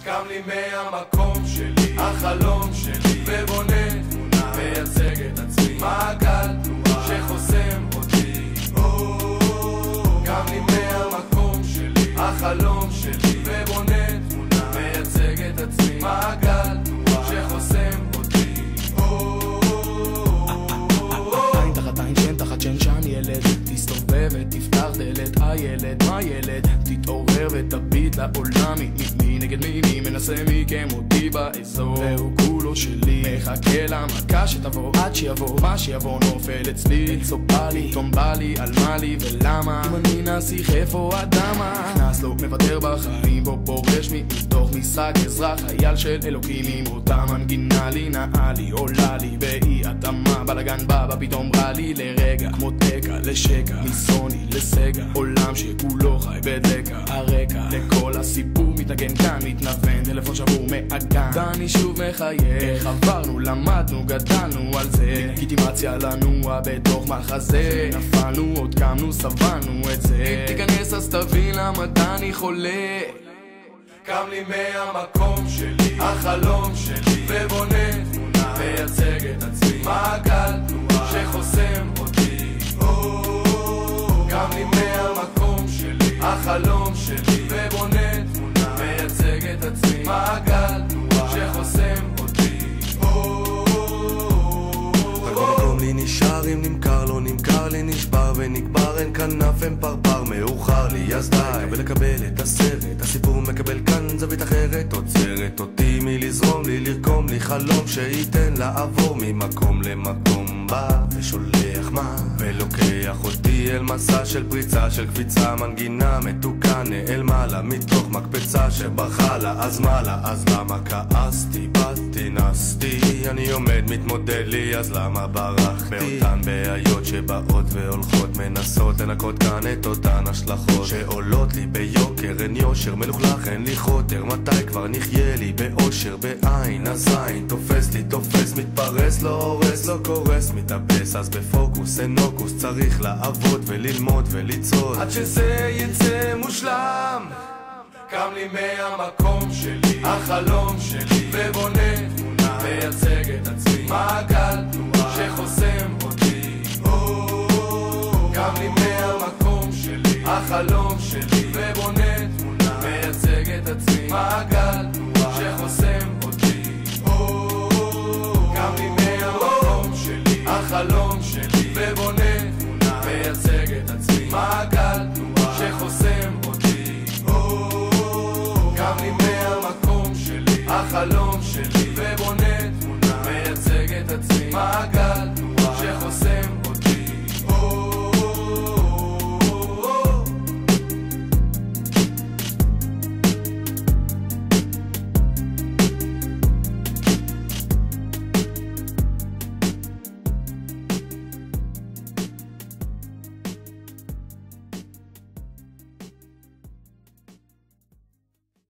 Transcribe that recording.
קם לי מהמקום שלי, החלום שלי, ובונה תמונה, מייצג את עצמי, מעגל תנועה שחוסם אותי. קם לי מהמקום שלי, החלום שלי, ובונה תמונה, מייצג את עצמי, מעגל תנועה שחוסם אותי. עין תחת עין, שן תחת שן, שם ילד, תסתובב ותפתח דלת, הילד, מה ילד? תתעורר ותביט לעולם, מי נגד מי מנסה מכם אותי באזור, והוא כולו שלי, מחכה למכה שתבוא, עד שיבוא, מה שיבוא נופל אצלי, צופה לי, תומבה לי, על מה לי ולמה, אם אני נסיך איפה אדמה, נכנס לו, מוותר בחיים, בו פורש מתוך משחק אזרח, חייל של אלוקים, עם אותה מנגינה לי, נעה לי, עולה לי, באי התאמה, בלגן בא, פתאום רע לי לרגע, כמו תקע לשקע, מסוני לסגע, עולם שכולו חי בדלקה, הרקע לכל הסיפור מתנגן כאן, מתנוון, טלפון שבור מאגן, דני שוב מחייך, עברנו, למדנו, גדלנו על זה, לגיטימציה לנוע בתוך מחזה, נפלנו, עוד קמנו, סבלנו את זה, תיכנס אז תבין למה דני חולה. קם לי מהמקום שלי, החלום שלי, ובונה תמונה, מייצג את עצמי, מעגל תנועה שחוסם אותי. קם לי מהמקום שלי, החלום שלי, ובונה תמונה, מייצג את עצמי, מעגל תנועה שחוסם אותי. הכל לי נשאר, אם נמכר לא נמכר לי, נשבר ונקבר, אין כנף אין פרפר, מאוחר לי אז די, לקבל את הסרט, הסיפור מקבל כאן זווית אחרת, עוצרת אותי מלזרום לי, לרקום לי חלום שייתן לעבור ממקום למקום, בא ושולח מה ולוקח אותי אל מסע של פריצה, של קפיצה, מנגינה מתוקה נעלמה לה מתוך מקפצה שברחה לה, אז מה לה, אז למה כעסתי, באתי נסתי, אני עומד מתמודד לי, אז למה ברחתי, באותן בעיות שבאות והולכות, מנסות לנקות כאן את אותן השלכות שעולות לי ביוקר, אין יושר, מלוכלך אין לי חוטר, מתי כבר נחיה לי באושר, בעין הזין תופס לי, תופס, מתפרס, לא הורס, לא קורס, מתאבס, אז בפוקוס, אין נוקוס, צריך לעבוד וללמוד וליצוד עד שזה יצא מושלם. קם לי מהמקום שלי, החלום שלי, ובונה תמונה, מייצג את עצמי, מעגל תנועה שחוסם אותי. קם לי מהמקום שלי, החלום שלי, ובונה תמונה, מייצג את עצמי, מעגל תנועה שחוסם אותי. קם לי מהמקום שלי, החלום שלי, ובונה תמונה, מייצג את עצמי, מעגל תנועה שחוסם אותי. קם לי מהמקום שלי, החלום שלי, ובונה תמונה, מייצג את עצמי, מעגל